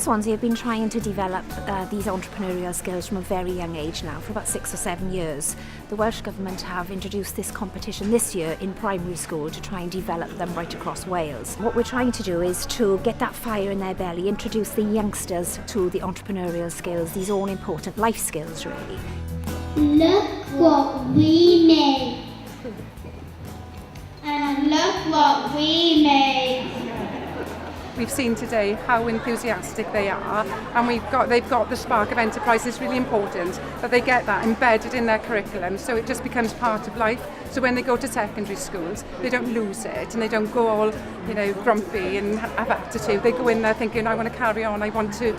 Swansea have been trying to develop these entrepreneurial skills from a very young age now, for about 6 or 7 years. The Welsh Government have introduced this competition this year in primary school to try and develop them right across Wales. What we're trying to do is to get that fire in their belly, introduce the youngsters to the entrepreneurial skills, these all important life skills really. Look what we made! And look what we made! We've seen today how enthusiastic they are, and they've got the spark of enterprise. It's really important that they get that embedded in their curriculum, so it just becomes part of life. So when they go to secondary schools, they don't lose it and they don't go all, grumpy and have attitude. They go in there thinking, I want to carry on, I want to,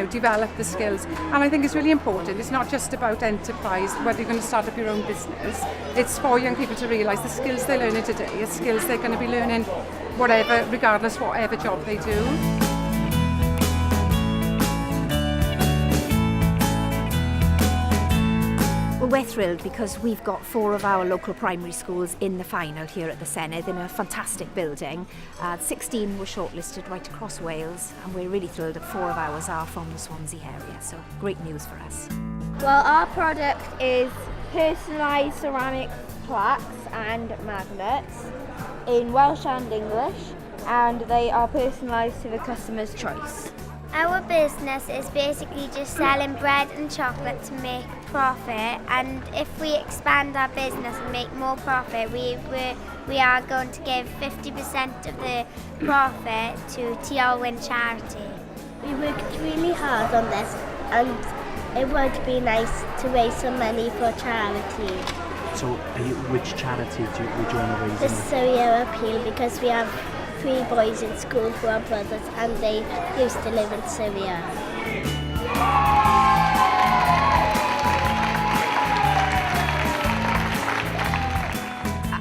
develop the skills. And I think it's really important. It's not just about enterprise, whether you're going to start up your own business. It's for young people to realise the skills they're learning today are skills they're going to be learning regardless whatever job they do. Well, we're thrilled because we've got 4 of our local primary schools in the final here at the Senedd in a fantastic building. 16 were shortlisted right across Wales, and we're really thrilled that 4 of ours are from the Swansea area, so great news for us. Well, our product is personalised ceramic plaques and magnets in Welsh and English, and they are personalised to the customer's choice. Our business is basically just selling bread and chocolate to make profit, and if we expand our business and make more profit, we are going to give 50% of the profit to TR charity. We worked really hard on this, and it would be nice to raise some money for charity. So which charity would you want to raise? The Surrey Appeal, because we have 3 boys in school who are brothers and they used to live in Syria.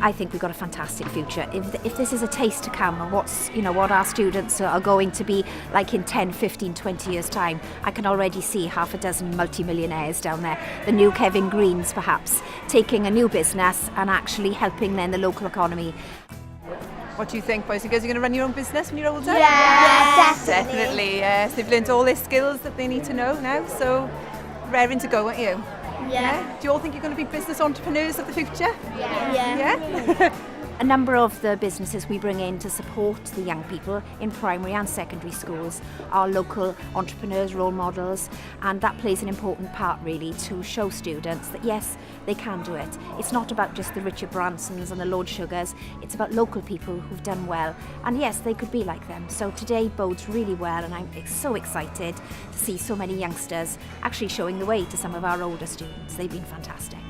I think we've got a fantastic future. If this is a taste to come and what our students are going to be like in 10, 15, 20 years time, I can already see half a dozen multi-millionaires down there, the new Kevin Greens perhaps, taking a new business and actually helping then the local economy. What do you think, boys and girls? Are you going to run your own business when you're older? Yeah, definitely. Yes, they've learned all their skills that they need to know now, so raring to go, aren't you? Yeah. Do you all think you're going to be business entrepreneurs of the future? Yeah. A number of the businesses we bring in to support the young people in primary and secondary schools are local entrepreneurs, role models, and that plays an important part really to show students that yes, they can do it. It's not about just the Richard Bransons and the Lord Sugars, it's about local people who've done well, and yes, they could be like them. So today bodes really well, and I'm so excited to see so many youngsters actually showing the way to some of our older students. They've been fantastic.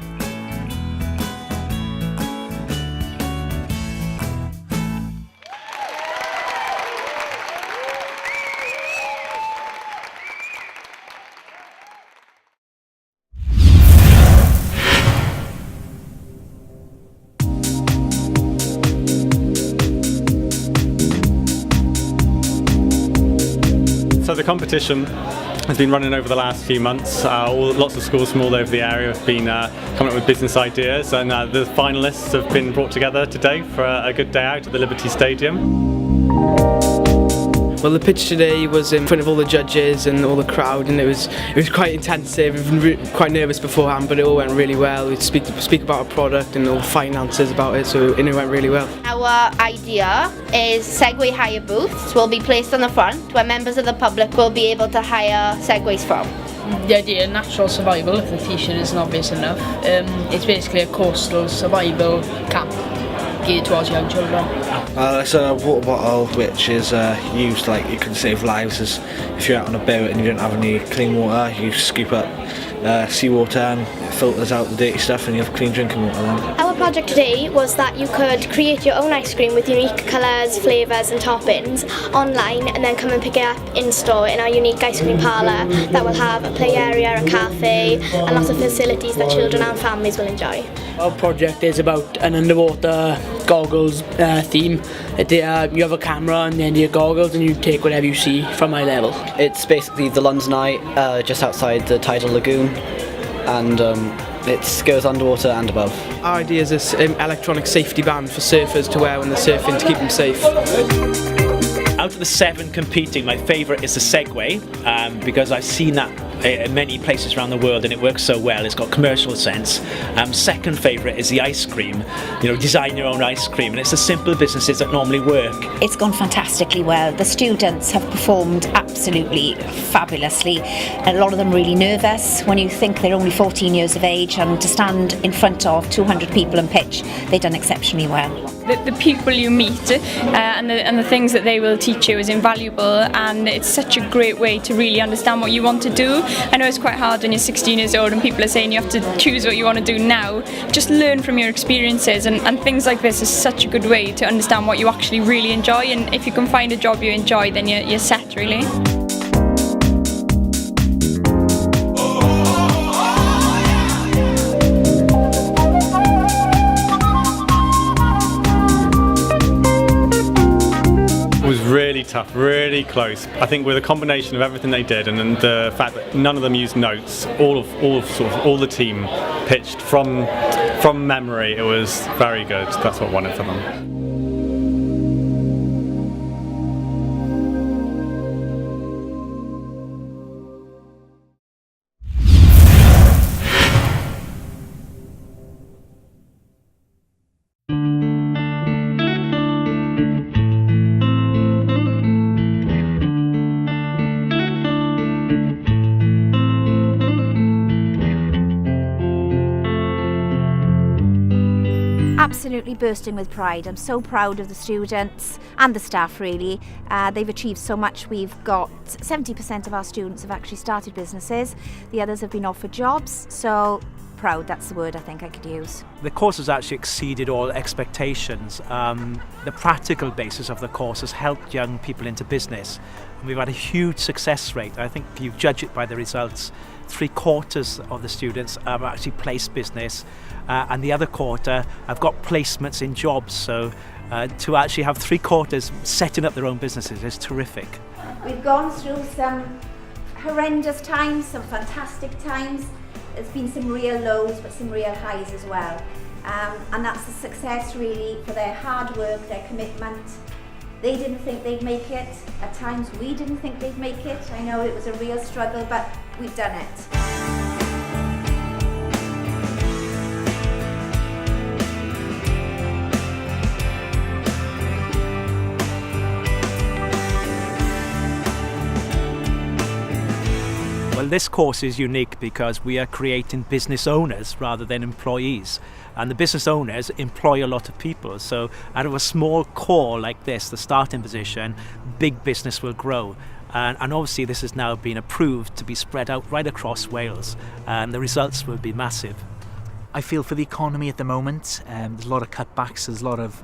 So the competition has been running over the last few months. Lots of schools from all over the area have been coming up with business ideas, and the finalists have been brought together today for a good day out at the Liberty Stadium. Well, the pitch today was in front of all the judges and all the crowd, and it was quite intensive. We've been quite nervous beforehand, but it all went really well. We speak about our product and all the finances about it, so it went really well. Our idea is Segway hire booths will be placed on the front where members of the public will be able to hire Segways from. The idea of natural survival, if the t-shirt isn't obvious enough, it's basically a coastal survival camp geared towards young children. It's a water bottle which is used like you can save lives. As if you're out on a boat and you don't have any clean water, you scoop up seawater and it filters out the dirty stuff and you have clean drinking water then. Our project today was that you could create your own ice cream with unique colours, flavours and toppings online, and then come and pick it up in store in our unique ice cream parlour that will have a play area, a cafe and lots of facilities that children and families will enjoy. Our project is about an underwater goggles theme. You have a camera and then your goggles and you take whatever you see from eye level. It's basically the London Eye just outside the tidal lagoon, and it goes underwater and above. Our idea is this electronic safety band for surfers to wear when they're surfing to keep them safe. out of the 7 competing, my favourite is the Segway, because I've seen that in many places around the world and it works so well. It's got commercial sense. Second favourite is the ice cream. You know, design your own ice cream, and it's the simple businesses that normally work. It's gone fantastically well. The students have performed absolutely fabulously. A lot of them really nervous when you think they're only 14 years of age, and to stand in front of 200 people and pitch, they've done exceptionally well. The people you meet and the things that they will teach you is invaluable, and it's such a great way to really understand what you want to do. I know it's quite hard when you're 16 years old and people are saying you have to choose what you want to do now. Just learn from your experiences, and things like this is such a good way to understand what you actually really enjoy, and if you can find a job you enjoy, then you're set really. Really tough, really close. I think with a combination of everything they did and the fact that none of them used notes, all the team pitched from memory, it was very good. That's what won it for them. Absolutely bursting with pride. I'm so proud of the students and the staff really. They've achieved so much. We've got 70% of our students have actually started businesses. The others have been offered jobs. So proud, that's the word I think I could use. The course has actually exceeded all expectations. The practical basis of the course has helped young people into business. And we've had a huge success rate. I think if you judge it by the results, 3/4 of the students have actually placed business, and the other quarter have got placements in jobs. So to actually have 3/4 setting up their own businesses is terrific. We've gone through some horrendous times, some fantastic times. There's been some real lows, but some real highs as well. And that's a success really for their hard work, their commitment. They didn't think they'd make it. At times we didn't think they'd make it. I know it was a real struggle, but we've done it. Well, this course is unique because we are creating business owners rather than employees. And the business owners employ a lot of people. So out of a small core like this, the starting position, big business will grow. And obviously this has now been approved to be spread out right across Wales, and the results will be massive. I feel for the economy at the moment, there's a lot of cutbacks, there's a lot of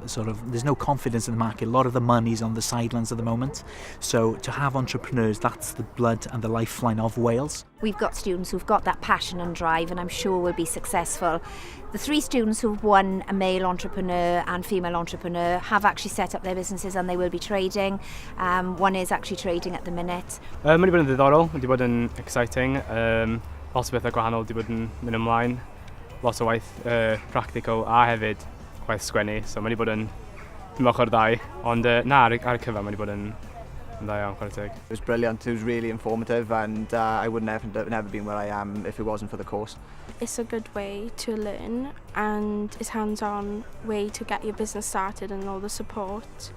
there's no confidence in the market, a lot of the money's on the sidelines at the moment. So to have entrepreneurs, that's the blood and the lifeline of Wales. We've got students who've got that passion and drive, and I'm sure we'll be successful. The 3 students who've won a male entrepreneur and female entrepreneur have actually set up their businesses and they will be trading. One is actually trading at the minute. Mae wedi bod yn ddiddorol, wedi bod yn exciting. Lot o bethau gwahanol wedi bod yn mynd ymlaen. Lot o waith practical a hefyd waith sgwennu, so mae wedi bod yn dim ochr ddau, ond na, ar y cyfan mae wedi bod yn dda iawn, chwarae teg. It was brilliant, it was really informative, and I would never been where I am if it wasn't for the course. It's a good way to learn, and it's hands-on way to get your business started, and all the support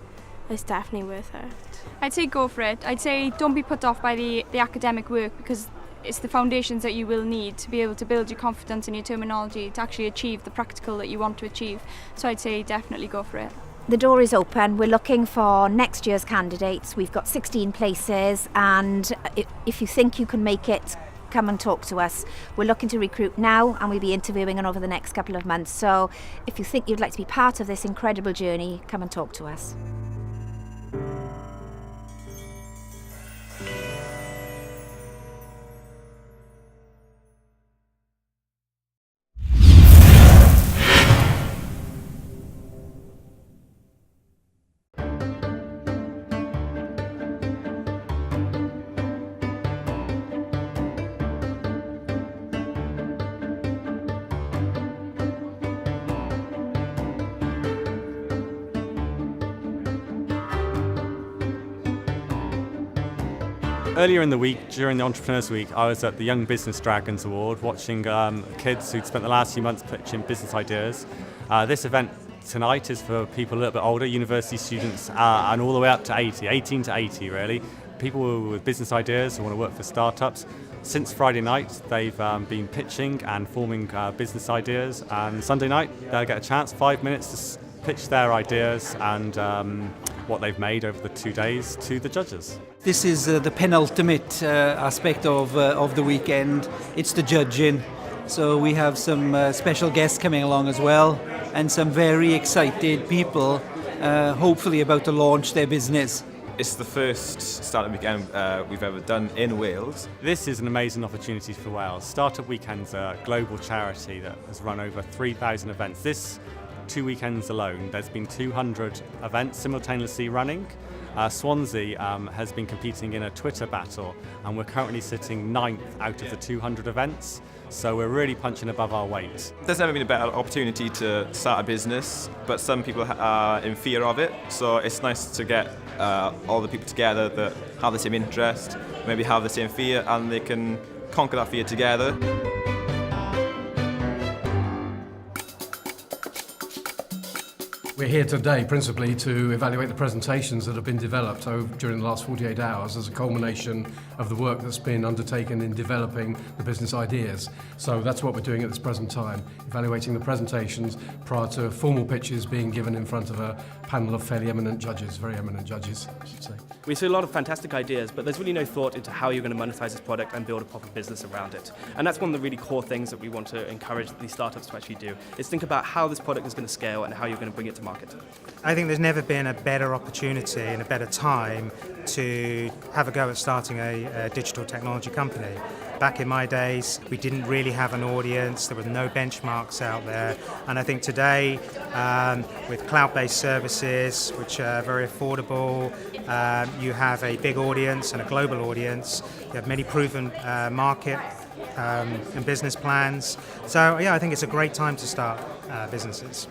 is definitely worth it. I'd say go for it. I'd say don't be put off by the academic work, because it's the foundations that you will need to be able to build your confidence in your terminology to actually achieve the practical that you want to achieve. So I'd say definitely go for it. The door is open. We're looking for next year's candidates. We've got 16 places, and if you think you can make it, come and talk to us. We're looking to recruit now, and we'll be interviewing over the next couple of months. So if you think you'd like to be part of this incredible journey, come and talk to us. Earlier in the week, during the Entrepreneurs Week, I was at the Young Business Dragons Award watching kids who'd spent the last few months pitching business ideas. This event tonight is for people a little bit older, university students, and all the way up to 18 to 80 really. People with business ideas who want to work for startups. Since Friday night, they've been pitching and forming business ideas, and Sunday night they'll get a chance, 5 minutes to pitch their ideas and what they've made over the 2 days to the judges. This is the penultimate aspect of the weekend. It's the judging. So we have some special guests coming along as well, and some very excited people, hopefully about to launch their business. It's the first Startup Weekend we've ever done in Wales. This is an amazing opportunity for Wales. Startup Weekend's a global charity that has run over 3,000 events. This 2 weekends alone, there's been 200 events simultaneously running. Swansea has been competing in a Twitter battle, and we're currently sitting 9th out of the 200 events. So we're really punching above our weight. There's never been a better opportunity to start a business, but some people are in fear of it. So it's nice to get all the people together that have the same interest, maybe have the same fear, and they can conquer that fear together. We're here today principally to evaluate the presentations that have been developed during the last 48 hours as a culmination of the work that's been undertaken in developing the business ideas. So that's what we're doing at this present time, evaluating the presentations prior to formal pitches being given in front of a panel of fairly eminent judges, very eminent judges, I should say. We see a lot of fantastic ideas, but there's really no thought into how you're going to monetize this product and build a proper business around it. And that's one of the really core things that we want to encourage these startups to actually do, is think about how this product is going to scale and how you're going to bring it to market. I think there's never been a better opportunity and a better time to have a go at starting a digital technology company. Back in my days, we didn't really have an audience, there were no benchmarks out there, and I think today, with cloud-based services, which are very affordable, you have a big audience and a global audience, you have many proven market and business plans. So yeah, I think it's a great time to start businesses.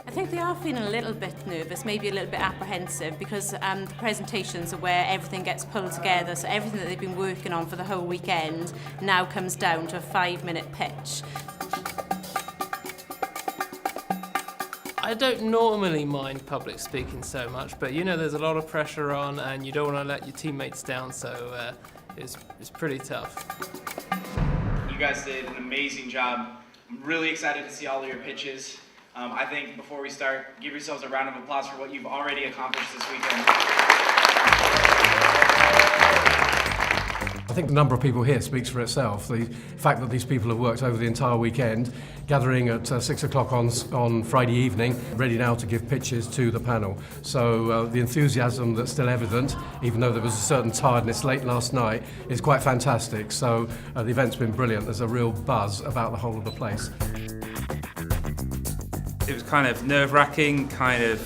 I think they are feeling a little bit nervous, maybe a little bit apprehensive, because the presentations are where everything gets pulled together, so everything that they've been working on for the whole weekend now comes down to a 5-minute pitch. I don't normally mind public speaking so much, but you know there's a lot of pressure on and you don't want to let your teammates down, so it's pretty tough. You guys did an amazing job. I'm really excited to see all of your pitches. I think before we start, give yourselves a round of applause for what you've already accomplished this weekend. I think the number of people here speaks for itself. The fact that these people have worked over the entire weekend, gathering at 6 o'clock on Friday evening, ready now to give pitches to the panel. So the enthusiasm that's still evident, even though there was a certain tiredness late last night, is quite fantastic. So the event's been brilliant. There's a real buzz about the whole of the place. It was kind of nerve-wracking, kind of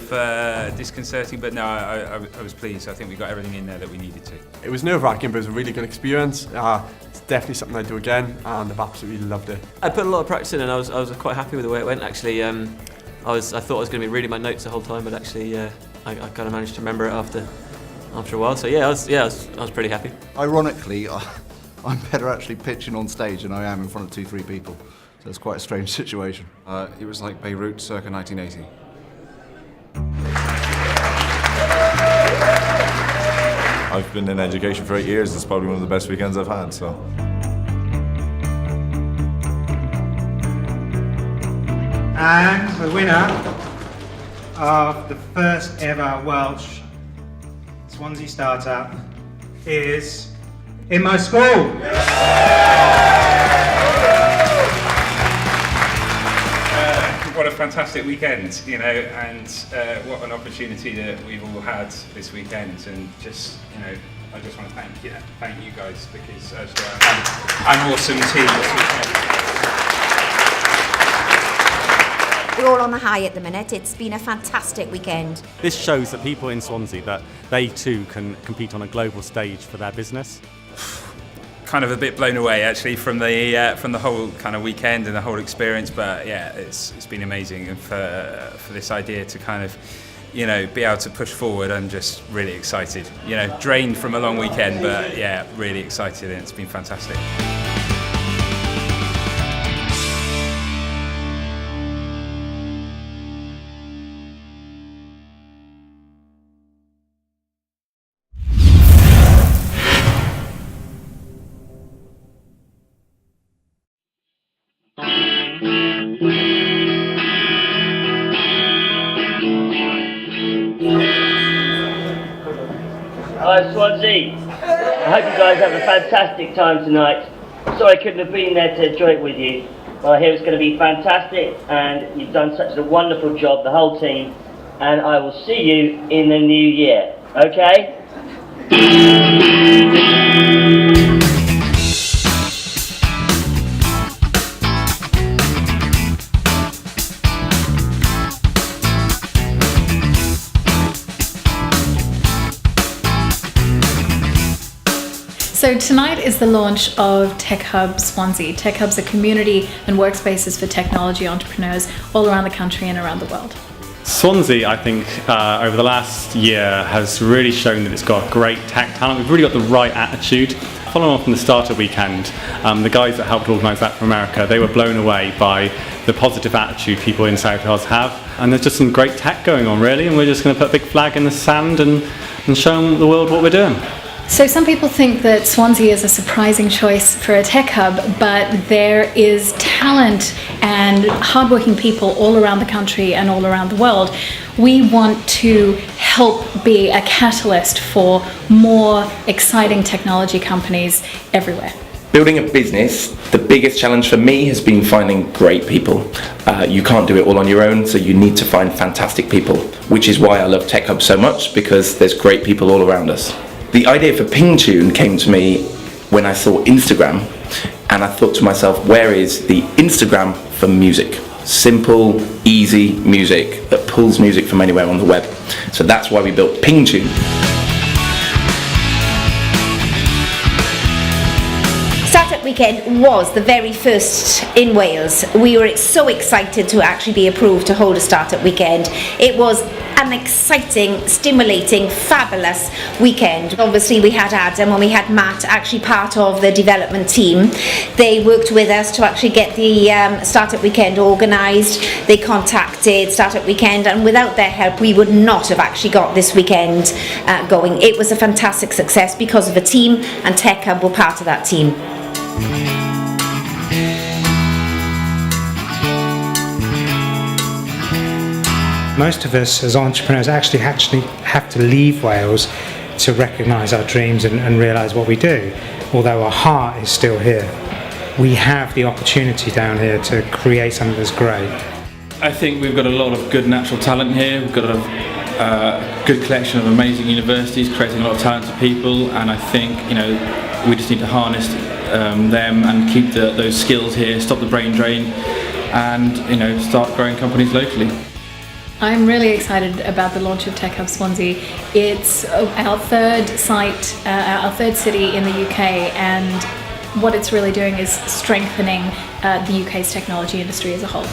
disconcerting, but no, I was pleased. I think we got everything in there that we needed to. It was nerve-wracking, but it was a really good experience. It's definitely something I'd do again, and I've absolutely loved it. I put a lot of practice in, and I was quite happy with the way it went. Actually, I thought I was going to be reading my notes the whole time, but actually, I kind of managed to remember it after a while. So yeah, I was pretty happy. Ironically, I'm better actually pitching on stage than I am in front of 2-3 people. So it's quite a strange situation. It was like Beirut circa 1980. I've been in education for 8 years. It's probably one of the best weekends I've had, so. And the winner of the first ever Welsh Swansea startup is In My School. What a fantastic weekend, you know, and what an opportunity that we've all had this weekend, and just, you know, I just want to thank you guys, because as an awesome team this weekend. We're all on a high at the minute. It's been a fantastic weekend. This shows that people in Swansea, that they too can compete on a global stage for their business. Kind of a bit blown away actually from the whole kind of weekend and the whole experience, but yeah, it's been amazing, and for this idea to kind of you know, be able to push forward, I'm just really excited. You know, drained from a long weekend, but yeah, really excited, and it's been fantastic. Hi Swansea, I hope you guys have a fantastic time tonight. Sorry I couldn't have been there to enjoy it with you, but I hear it's going to be fantastic and you've done such a wonderful job, the whole team, and I will see you in the new year, okay? So tonight is the launch of Tech Hub Swansea. Tech Hub's a community and workspaces for technology entrepreneurs all around the country and around the world. Swansea, I think, over the last year has really shown that it's got great tech talent. We've really got the right attitude. Following on from the Startup Weekend, the guys that helped organise that from America, they were blown away by the positive attitude people in South Wales have. And there's just some great tech going on, really, and we're just going to put a big flag in the sand and show the world what we're doing. So some people think that Swansea is a surprising choice for a tech hub, but there is talent and hardworking people all around the country and all around the world. We want to help be a catalyst for more exciting technology companies everywhere. Building a business, the biggest challenge for me has been finding great people. You can't do it all on your own, so you need to find fantastic people, which is why I love Tech Hub so much, because there's great people all around us. The idea for PingTune came to me when I saw Instagram, and I thought to myself, where is the Instagram for music? Simple, easy music that pulls music from anywhere on the web. So that's why we built PingTune. Startup Weekend was the very first in Wales. We were so excited to actually be approved to hold a Startup Weekend. It was an exciting, stimulating, fabulous weekend. Obviously we had Adam and we had Matt, actually part of the development team. They worked with us to actually get the Startup Weekend organised. They contacted Startup Weekend, and without their help we would not have actually got this weekend going. It was a fantastic success because of the team, and Tech Hub were part of that team. Most of us as entrepreneurs actually have to leave Wales to recognise our dreams and realise what we do, although our heart is still here. We have the opportunity down here to create something that's great. I think we've got a lot of good natural talent here. We've got a good collection of amazing universities creating a lot of talented people, and I think we just need to harness them and keep those skills here, stop the brain drain, and start growing companies locally. I'm really excited about the launch of Tech Hub Swansea. It's our third site, our third city in the UK, and what it's really doing is strengthening the UK's technology industry as a whole.